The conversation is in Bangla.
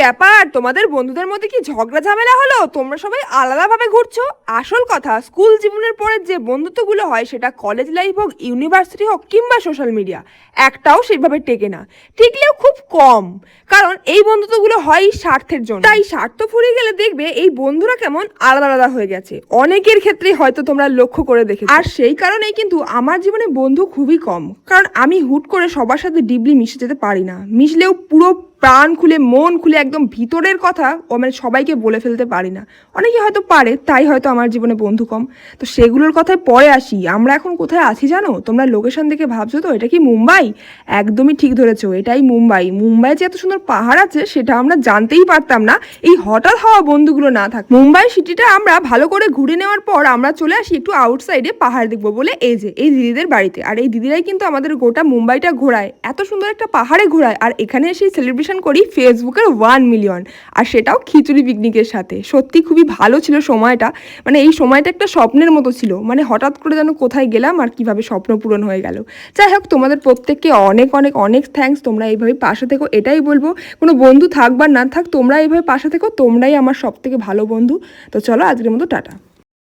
ব্যাপার, তোমাদের বন্ধুদের মধ্যে কি ঝগড়া ঝামেলা হলো? তোমরা সবাই আলাদাভাবে ঘুরছো। আসল কথা, স্কুল জীবনের পরে যে বন্ধুত্বগুলো হয় সেটা কলেজ লাইফ হোক, ইউনিভার্সিটি হোক কিংবা সোশ্যাল মিডিয়া, একটাও সেভাবে টেকে না, টিকলেও খুব কম। কারণ এই বন্ধুত্বগুলো হয় স্বার্থের জন্য। তাই স্বার্থ ফুরিয়ে গেলে দেখবে এই বন্ধুরা কেমন আলাদা আলাদা হয়ে গেছে। অনেকের ক্ষেত্রে হয়তো তোমরা লক্ষ্য করে দেখেছো। আর সেই কারণেই কিন্তু আমার জীবনে বন্ধু খুবই কম, কারণ আমি হুট করে সবার সাথে ডিপলি মিশে যেতে পারি না। মিশলেও পুরো প্রাণ খুলে মন খুলে একদম ভিতরের কথা সবাইকে বলে ফেলতে পারি না। অনেকে হয়তো পারে, তাই হয়তো আমার জীবনে বন্ধু কম। তো সেগুলোর কথায় পরে আসি। আমরা এখন কোথায় আছি জানো? তোমরা লোকেশন দেখে ভাবছো তো এটা কি মুম্বাই? একদমই ঠিক ধরেছো, এটাই মুম্বাই। মুম্বাই যে এত সুন্দর পাহাড় আছে সেটা আমরা জানতেই পারতাম না এই হঠাৎ হওয়া বন্ধুগুলো না থাক। মুম্বাই সিটিটা আমরা ভালো করে ঘুরে নেওয়ার পর আমরা চলে আসি একটু আউটসাইডে পাহাড় দেখবো বলে এই দিদিদের বাড়িতে। আর এই দিদিরাই কিন্তু আমাদের গোটা মুম্বাইটা ঘোরায়, এত সুন্দর একটা পাহাড়ে ঘোরায়। আর এখানে এসে সেলিব্রেশন করি ফেসবুকের 1 মিলিয়ন, আর সেটাও খিচুড়ি পিকনিকের সাথে। সত্যি খুবই ভালো ছিল সময়টা। এই সময়টা একটা স্বপ্নের মতো ছিল। হঠাৎ করে যেন কোথায় গেলাম আর কিভাবে স্বপ্ন পূরণ হয়ে গেল। যাই হোক, তোমাদের প্রত্যেককে অনেক অনেক অনেক থ্যাঙ্কস। তোমরা এইভাবে পাশে থেকো, এটাই বলবো। কোনো বন্ধু থাক বা না থাক, তোমরা এইভাবে পাশে থেকো। তোমরাই আমার সব থেকে ভালো বন্ধু। তো চলো, আজকের মতো টাটা।